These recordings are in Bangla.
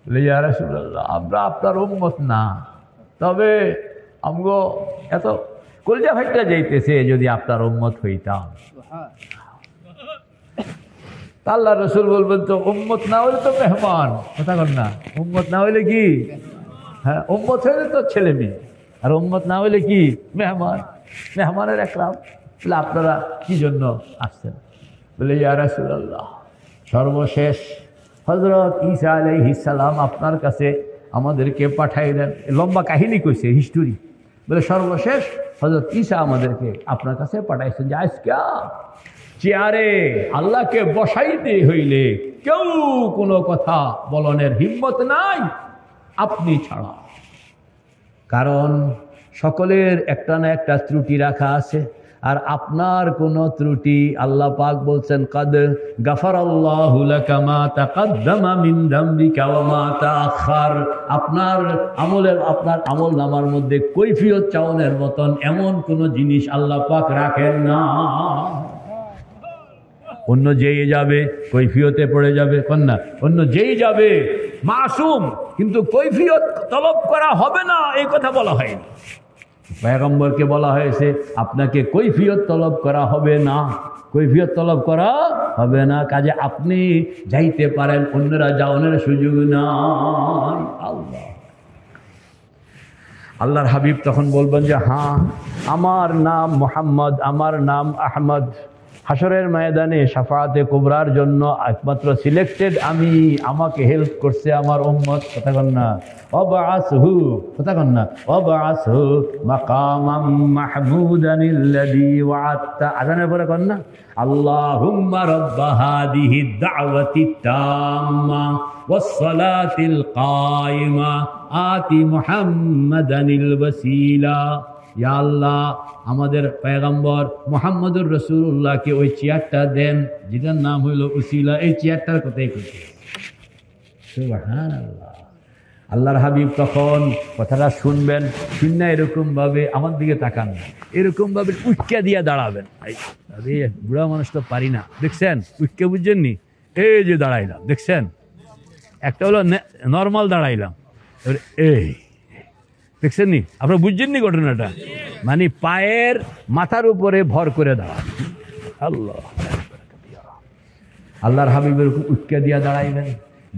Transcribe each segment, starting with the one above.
বলে ইয়া রাসূলুল্লাহ আমরা আপনার উম্মত না, তবে আমগো এত কলজা ফাইটা যাইতেছে যদি আপনার উম্মত হইতাম। আল্লাহ রসুল বলবেন তো উম্মত না হলে তো মেহমান, কথা কন না, উম্মত না হইলে কি, হ্যাঁ উম্মত হইলে তো ছেলে মেয়ে, আর উম্মত না হইলে কি মেহমান, মেহমানের একরাম। বলে আপনারা কি জন্য আসছেন? বলে ইয়া রাসূলুল্লাহ সর্বশেষ হযরত ঈসা আলাইহিস সালাম আপনার কাছে আমাদেরকে পাঠাই দেন। লম্বা কাহিনী কইছে, হিস্টোরি। বলে সর্বশেষ হযরত ঈসা আমাদেরকে আপনার কাছে পাঠাইছেন যে আজকে চেয়ারে আল্লাহকে বসাইতে হইলে কেউ কোনো কথা বলনের হিম্মত নাই আপনি ছাড়া। কারণ সকলের একটা না একটা ত্রুটি রাখা আছে, আর আপনার কোনো ত্রুটি আল্লাহ পাক বলছেন কাদ গাফারাল্লাহু লাকা মা তাকাদ্দামা মিন যামবিকা ওয়া মা তাআখার। আপনার আমল নামার মধ্যে কৈফিয়ত চাওয়ানোর মতন এমন কোনো জিনিস আল্লাহ পাক রাখেন না। অন্য যেই যাবে কৈফিয়তে পড়ে যাবে, কন্যা অন্য যেই যাবে মাসুম, কিন্তু কৈফিয়ত তলব করা হবে না এই কথা বলা হয়নি। পয়গম্বরকে বলা হয়েছে আপনাকে কৈফিয়ত তলব করা হবে না, কৈফিয়ত তলব করা হবে না, কাজে আপনি যাইতে পারেন, অন্যরা যাওয়ানোর সুযোগ নাই। আল্লাহর হাবিব তখন বলবেন যে হ্যাঁ আমার নাম মুহাম্মদ, আমার নাম আহমদ। হাসরের ময়দানে শাফাআতে কুবরার জন্য একমাত্র সিলেক্টেড আমি, আমাকে হেল্প করছে আমার উম্মত। কথা কন না ওয়াবআসহু, কথা কন না ওয়াবআসহু মাকামাম মাহমুদানিল্লাযী ওয়া'আদতা। আযানের পরে কন না আল্লাহুম্মা রাব্বা হাদিহিদ দাওয়াতিত তাম্মা ওয়াস সালাতিল কায়িমা আতি মুহাম্মাদানিল ওয়াসিলা। ইয়া আল্লাহ আমাদের পয়গম্বর মুহাম্মদুর রাসূলুল্লাহকে ওই চেয়ারটা দেন যেটার নাম হইল উসিলা। এই চেয়ারটার কথাই কইছে। সুবহানাল্লাহ। আল্লাহর হাবিব তখন কথাটা শুনবেন, শুননা এরকমভাবে আমার দিকে তাকান না, এরকমভাবে উটকা দিয়া দাঁড়াবেন। আরে বুড়া মানুষ তো পারি না, দেখছেন উটকা বুঝছেননি? এই যে দাঁড়াইলাম দেখছেন, একটা হলো নর্মাল দাঁড়াইলাম, এই দেখছেন নি? আপনারা বুঝছেন নি ঘটনাটা? মানে পায়ের মাথার উপরে ভর করে দাঁড়া। আল্লাহ আল্লাহর হাবিবের উটকা দিয়া দাঁড়াইবেন,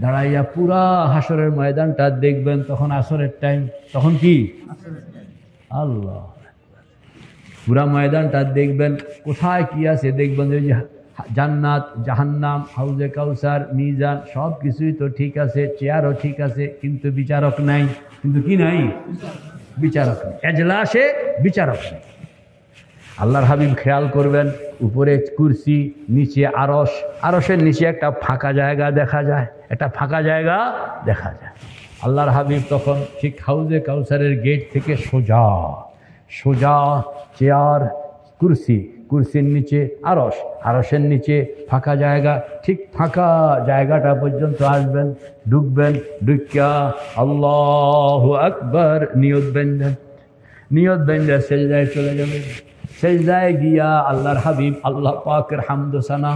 দাঁড়াইয়া পুরা হাসরের ময়দানটা দেখবেন। তখন আসরের টাইম, তখন কি আল্লাহ পুরা ময়দানটা দেখবেন, কোথায় কি আছে দেখবেন। যে জান্নাত, জাহান্নাম, হাউজে কাউসার, মিজান সব কিছুই তো ঠিক আছে, চেয়ারও ঠিক আছে, কিন্তু বিচারক নাই। কিন্তু কি নাই? বিচারক নেই। এজলাসে বিচারক নেই। আল্লাহর হাবিব খেয়াল করবেন, উপরে কুরসি, নিচে আরশ, আরশের নিচে একটা ফাঁকা জায়গা দেখা যায়, একটা ফাঁকা জায়গা দেখা যায়। আল্লাহর হাবিব তখন ঠিক হাউজে কাউসারের গেট থেকে সোজা সোজা চেয়ার, কুরসি, কুরসির নিচে আরশ, আরশের নিচে ফাঁকা জায়গা, ঠিক ফাঁকা জায়গাটা পর্যন্ত আসবেন, ঢুকবেন, ঢুকিয়া আল্লাহু আকবার নিয়ত বেঁধেন, নিয়ত বেঁধে সেজদায় চলে যাবেন। সেজদায় গিয়া আল্লাহর হাবিব আল্লাহ পাকের হামদোসানা,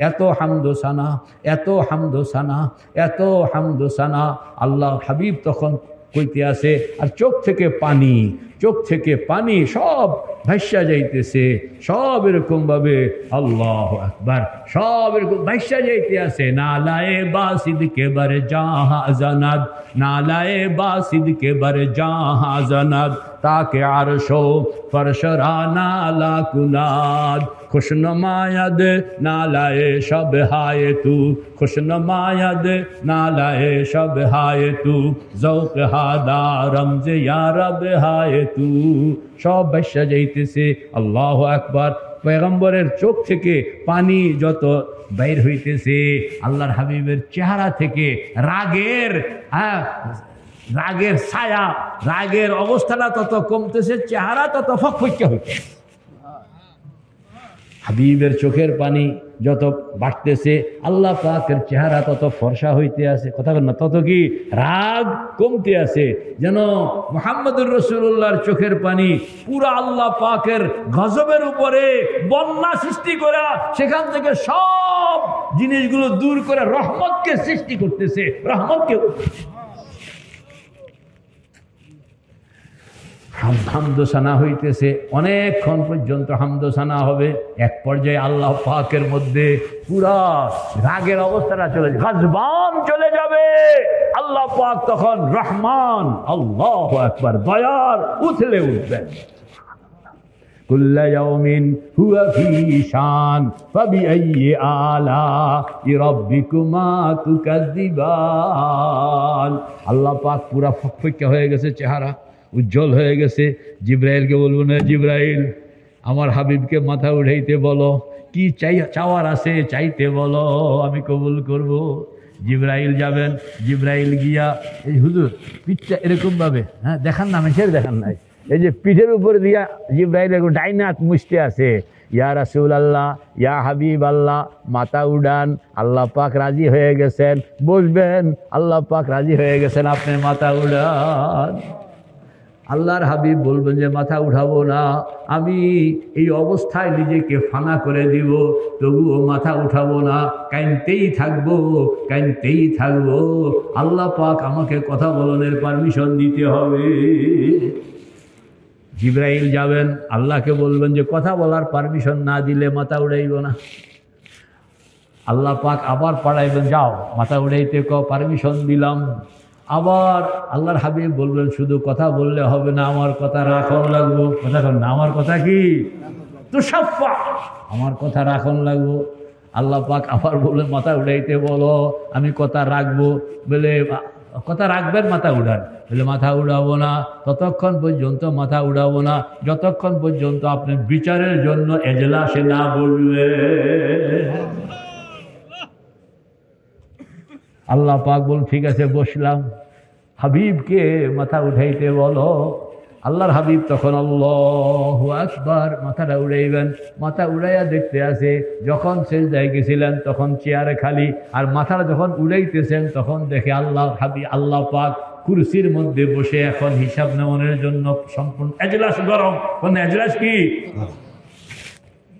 এত হামদোসানা, এত হামদোসানা, এত হামদোসানা আল্লাহ হাবিব তখন কইতে আছে। আর চোখ থেকে পানি, চোখ থেকে পানি সব ভাইসা যাইতেছে, সব এরকম ভাবে আল্লাহু আকবার, সব এরকম ভাইসা যাইতে আছে। নালায়ে বাসিদ কে বার জাহাজানাদ, নালায়ে বাসিদ কে বার জাহাজানাদ, তাকে আরশো ফরশরা নালা কুনাদ, খুশনমায়াদ নালায়ে সব হায়ে তু, খুশনমায়াদ নালায়ে সব হায়ে তু, জৌক হাদা রমজে ইয়া রব হায়ে তু। সব ভাইসা যাইতেছে। আল্লাহু আকবার। পয়গম্বরের চোখ থেকে পানি যত বাইর হইতেছে, আল্লাহর হাবিবের চেহারা থেকে রাগের রাগের ছায়া, রাগের অবস্থাটা তত কমতেছে, চেহারা তত ফকফকে হইতেছে। হাবিবের চোখের পানি যত বাড়তেছে, আল্লাহ পাকের চেহারা তত ফর্সা হইতে আছে। কথা বল না, তত কি রাগ কমতে আছে। যেন মুহাম্মদুর রাসূলুল্লাহর চোখের পানি পুরা আল্লাহ পাকের গজবের উপরে বন্যা সৃষ্টি করা, সেখান থেকে সব জিনিসগুলো দূর করে রহমতকে সৃষ্টি করতেছে, রহমতকে। হামদোসানা হইতেছে, অনেকক্ষণ পর্যন্ত হামদোসানা হবে। এক পর্যায়ে আল্লাহ পাকের মধ্যে পুরা রাগের অবস্থাটা চলে যাবে, গাজবান চলে যাবে। আল্লাহ পাক তখন রহমান, আল্লাহু আকবার, দয়ার উথলে উঠবেন। কুল্লা ইয়াউমিন হুয়া ফি শান ফাবিআইয়ি আলা'i রাব্বিকুমা তুকাযযিবান। আল্লাহ পাক পুরা ফকফকে হয়ে গেছে, চেহারা উজ্জ্বল হয়ে গেছে। জিব্রাইলকে বলবো, না জিব্রাইল, আমার হাবিবকে মাথা উঠাইতে বলো, কি চাওয়ার আছে চাইতে বলো, আমি কবুল করব। জিব্রাইল যাবেন, জিব্রাইল গিয়া এই হুজুর পিঠটা এরকমভাবে, হ্যাঁ দেখান না, মেশের দেখান নাই, এই যে পিঠের উপরে দিয়া জিব্রাইল ডাইনাত মুছতে আছে, ইয়া রাসূলুল্লাহ, ইয়া হাবিব আল্লাহ, মাথা উড়ান, আল্লাহ পাক রাজি হয়ে গেছেন, বসবেন, আল্লাহ পাক রাজি হয়ে গেছেন, আপনি মাথা উড়ান। আল্লাহর হাবিব বলবেন যে মাথা উঠাবো না, আমি এই অবস্থায় নিজেকে ফানা করে দিব, তবুও মাথা উঠাবো না, কাইনতেই থাকবো, কাইনতেই থাকবো। আল্লাহ পাক আমাকে কথা বলানোর পারমিশন দিতে হবে। জিব্রাইল যাবেন, আল্লাহকে বলবেন যে কথা বলার পারমিশন না দিলে মাথা উড়াইব না। আল্লাহ পাক আবার পাঠাইবেন, যাও মাথা উড়াইতে পারমিশন দিলাম। আবার আল্লাহর হাবিব বলবেন, শুধু কথা বললে হবে না, আমার কথা রাখন লাগবো। কথা না, আমার কথা কি তুসাফা, আমার কথা রাখন লাগবো। আল্লাহ পাক আবার বললেন, মাথা উড়াইতে বলো, আমি কথা রাখবো। বলে কথা রাখবেন, মাথা উড়ান। বলে মাথা উড়াবো না, ততক্ষণ পর্যন্ত মাথা উড়াবো না যতক্ষণ পর্যন্ত আপনি বিচারের জন্য এজলাসে না বলবেন। আল্লাহ পাক বলুন, ঠিক আছে বসলাম, হাবিবকে মাথা উঠাইতে বলো। আল্লাহর হাবিব তখন আল্লাহু আকবার মাথাটা উড়াইবেন। মাথা উড়াইয়া দেখতে আছে, যখন সেজদায় গেছিলেন তখন চেয়ারে খালি, আর মাথাটা যখন উড়াইতেছেন তখন দেখে আল্লাহ হাবিব, আল্লাহ পাক কুরসির মধ্যে বসে এখন হিসাব নেওয়ানোর জন্য সম্পূর্ণ এজলাস গরম। কোন এজলাস কি?